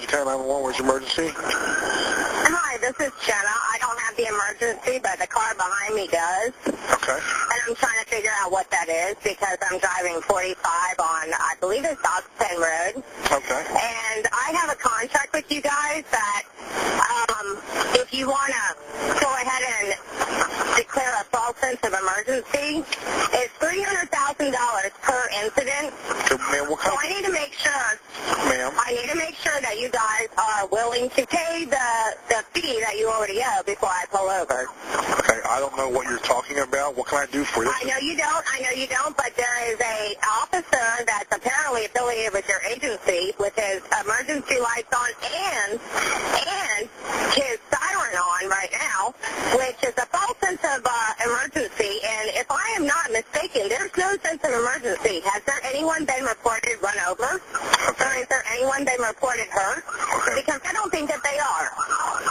Brunswick Co. 911, where's your emergency? Hi, this is Jenna. I don't have the emergency, but the car behind me does. Okay. And I'm trying to figure out what that is because I'm driving 45 on, I believe it's Obscene Road. Okay. And I have a contract with you guys that if you want to go ahead and declare a false sense of emergency, it's $300,000 per incident. So, ma'am, what kind So I need to make sure. Ma'am? I need to make sure that you guys are willing to pay the fee that you already owe before I pull over. Okay, I don't know what you're talking about. What can I do for you? I know you don't, but there is a officer that's apparently affiliated with your agency with his emergency lights on and his siren on right now, which is a false sense of emergency. And if I am not mistaken, there's no sense of emergency. Has there anyone been reported run over? Okay. Or has there anyone been reported hurt? Okay. Because I don't think that they are.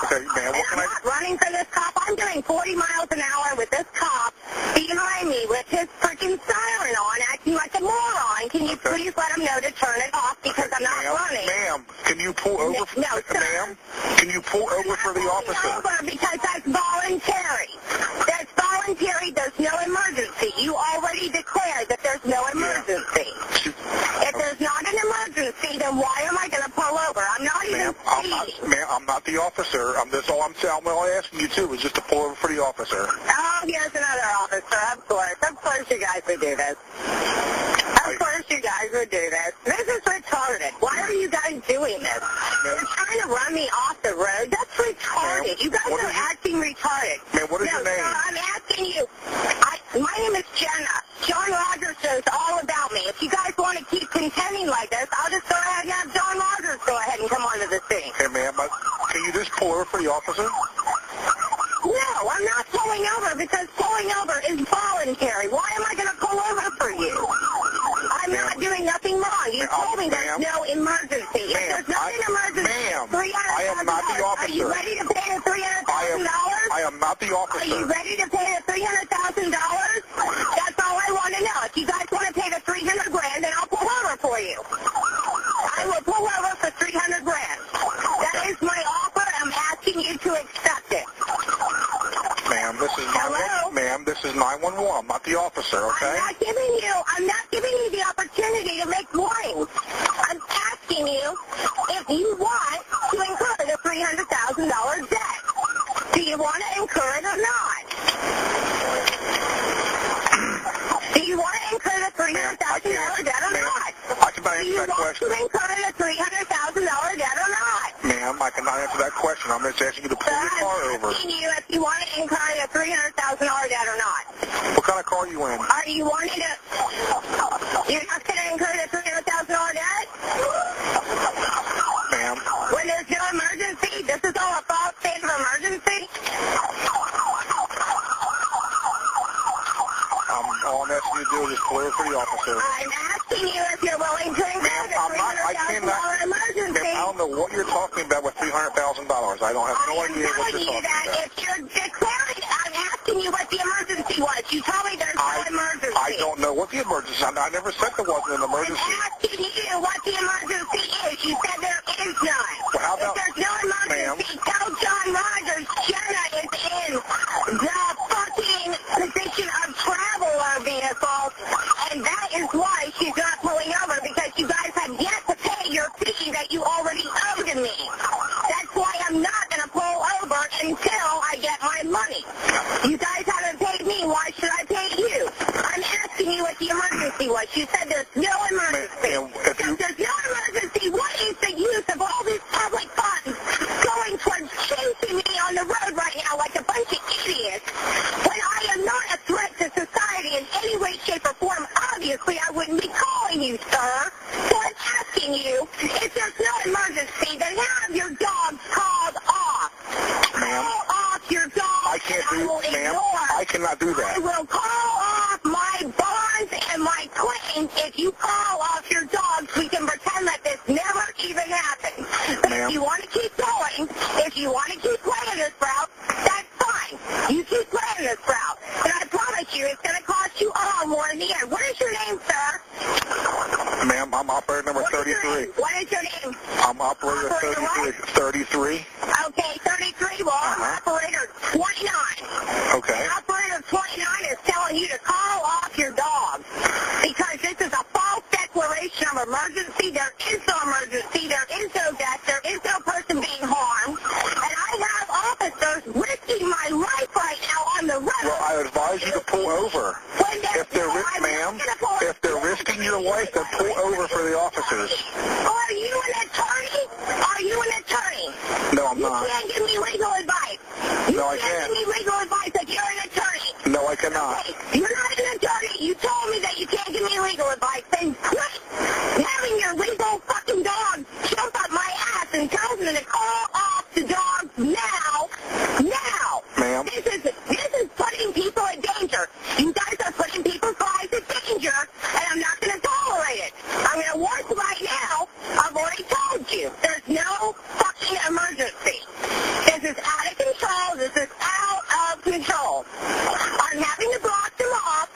Okay, ma'am, what And can I'm not running for this cop. I'm doing 40 miles an hour with this cop behind me with his freaking siren on, acting like a moron. Can you please let him know to turn it off because I'm not running? Ma'am, can you pull over? No, sir. Ma'am, can you pull over for the officer? Over because that's voluntary. That's voluntary. There's no emergency. You already declared that there's no emergency. If there's not an emergency, then why am I going to pull over? I'm not even speeding. Ma'am, I'm not the officer. That's all I'm asking you to is just to pull over for the officer. Oh, here's another officer. Of course you guys would do this. Of course you guys would do this. This is retarded. Why are you guys doing this? You're trying to run me off the road? That's retarded. You guys are acting retarded. Ma'am, what is your name? Sir, I'm asking you. My name is Jenna. John Rogers knows all about me. If you guys want to keep contending like this, I'll just go ahead and have John Rogers go ahead and come onto the scene. Hey, ma'am, can you just pull over for the officer? No, I'm not pulling over because pulling over is voluntary. Why am I going to pull over for you? I'm not doing nothing wrong. You told me there's no emergency. If there's not an emergency, I am not the officer. Are you ready to pay the $300,000? I am not the officer. Are you ready to pay the $300,000? That's all I want to know. If you guys want to pay the $300,000, then I'll pull over for you. I will pull over for $300,000. That is my offer. I'm asking you to accept it. Ma'am, this is 911. Ma'am, this is 911. I'm not the officer, okay? I'm not giving you the opportunity to make warnings. I'm asking you if you want to incur the $300,000 debt. Do you want to incur it or not? Do you want to incur the $300,000 debt or not? I cannot answer that question. Do you want to incur the $300,000 debt or not? Ma'am, I cannot answer that question. I'm just asking you to pull your car over. I'm asking you if you want to incur the $300,000 debt or not. What kind of car are you in? Are you wanting to... You're not going to incur the $300,000 debt? Ma'am. When there's no emergency? This is all a false state of emergency? All I'm asking you to do is just pull over for the officer. I'm asking you if you're willing to incur the $300,000 emergency. Ma'am, I don't know what you're talking about with $300,000. I don't have no idea what you're talking about. If you're declaring, I'm asking you what the emergency was. You told me there's no emergency. I don't know what the emergency is. I never said there wasn't an emergency. I'm asking you what the emergency is. You said there is none. Well, how about, if there's no emergency, tell John Rogers Jenna is in the fucking position of traveler vehicle, and that is why she's not pulling over, because you guys have yet to pay your fee that you already owe to me. That's why I'm not going to pull over until I get my money. You guys haven't paid me. Why should I pay you? I'm asking you what the emergency was. You said there's no emergency. If there's no emergency, what is the use of all these public funds going towards chasing me on the road right now like a bunch of idiots when I am not a threat to society in any way, shape, or form? Obviously, I wouldn't be calling you, sir. So I'm asking you, if there's no emergency, then have your dogs called off. Call off your dogs. I can't do that, ma'am. I cannot do that. I will call off my bonds and my claims. If you call off your dogs, we can pretend that this never even happened. But if you want to keep going, if you want to keep playing this route, that's fine. You keep playing this route. But I promise you, it's going to cost you all more in the end. What is your name, sir? Ma'am, I'm operator number 33. What is your name? I'm Operator 33. Okay, 33. Well, I'm operator 29. Okay. And operator 29 is telling you to call off your dog because this is a false declaration of emergency. There is no emergency. There is no death. There is no person being harmed. And I have officers risking my life right now on the road. Well, I advise you to pull over. If they're risking your life, then pull over for the officers. Are you an attorney? Are you an attorney? No, I'm not. You can't give me legal advice. No, I You can't can't. give me legal advice if you're an attorney. No, I cannot. Okay, you're not an attorney. You told me that you can't give me legal advice. Then quit having your legal fucking dog jump up my ass and tell me to call off the dog now. Now. Ma'am. This is putting people in danger. You guys are putting people's lives in danger, and I'm not going to tolerate it. I'm going to warn you right now. I've already told you. There's no fucking emergency. This is out of control. This is out of control. I'm having to block them off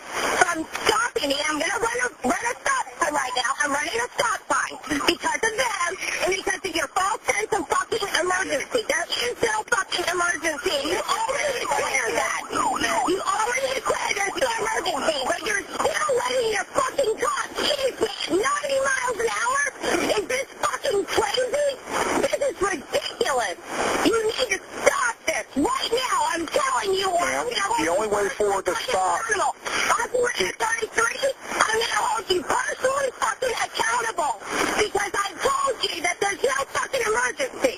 from stopping me. I'm going to run a stop sign right now. I'm running a stop sign because of them and because of your false sense of fucking emergency. There is no fucking emergency. You already declared that. You already declared there's no emergency, but you're still letting your fucking car keep me at 90 miles an hour? Is this fucking crazy? This is ridiculous. You need to stop this right now. I'm telling you. Ma'am, the only way forward to stop... Operator 33, I'm going to hold you personally fucking accountable because I told you that there's no fucking emergency.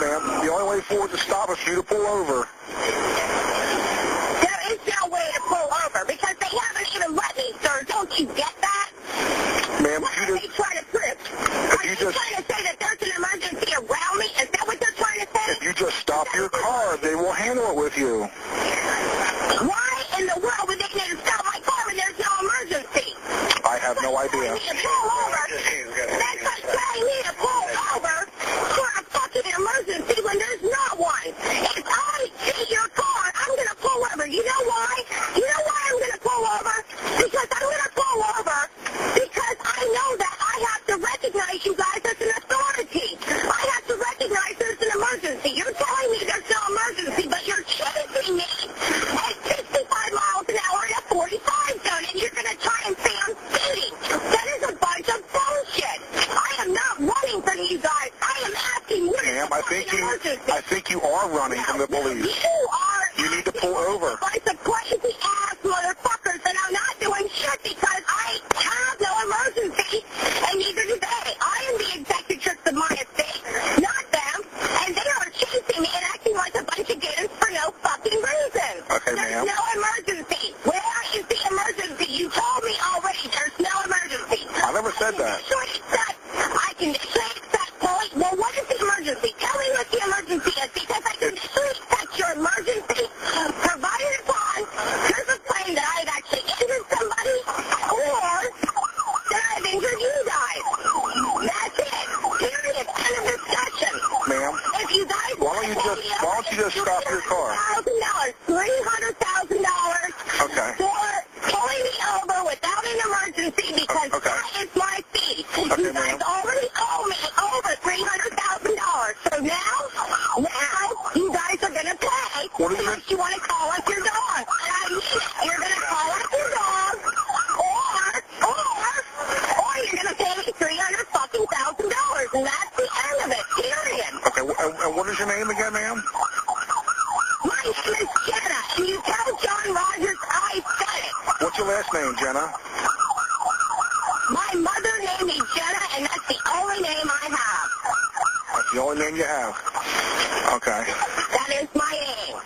Ma'am, the only way forward to stop is for you to pull over. There is no way to pull over because they haven't even let me, sir. Don't you get that? Ma'am, What are they trying to prove? Are you trying to say that there's an emergency around me? Is that what they're trying to say? if you just stop your car, they will handle it with you. Why in the world would they need to stop my car when there's no emergency? I have no idea. That's like telling me to pull over for a fucking emergency when there's not one. If I see your car, I'm going to pull over. You know why? You know why I'm going to pull over? Because I'm going to pull over because I know that I have to recognize you guys as an authority. I have to recognize there's an emergency. You're telling me there's no emergency, but you're chasing me at 65 miles an hour in a 45 zone, and you're going to try and say I'm speeding. That is a bunch of bullshit. I am not running from you guys. I am asking what is Ma'am, the fucking emergency. I think you are running from the police. You are. You need to pull over. A bunch of crazy ass motherfuckers, and I'm not doing shit because I have no emergency, and neither do they. I am the executrix of my estate, not them, and they are chasing me and acting like a bunch of kids for no fucking reason. Okay, ma'am. There's no emergency. Where is the emergency? You told me already there's no emergency. I never said that. I can accept police. Well, what is the emergency? Tell me what the emergency is because I can accept your emergency provided upon there's a claim that I've actually injured somebody or that I've injured you guys. That's it. Period. End of discussion. Ma'am, If you guys why don't you just stop your car? $300,000 Okay. for pulling me over without an emergency because Okay. that is my fee. Okay, You guys ma'am. already owe me over $300,000. So now you guys are going to pay What is unless it? you want to call up your dog. And I mean it. You're going to call up your dog or you're going to pay me $300,000. And that's the end of it. Period. Okay, and what is your name again, ma'am? My name is Jenna, and you tell John Rogers I said it. What's your last name, Jenna? My mother named me Jenna, and that's the only name I have. That's the only name you have. Okay. That is my name.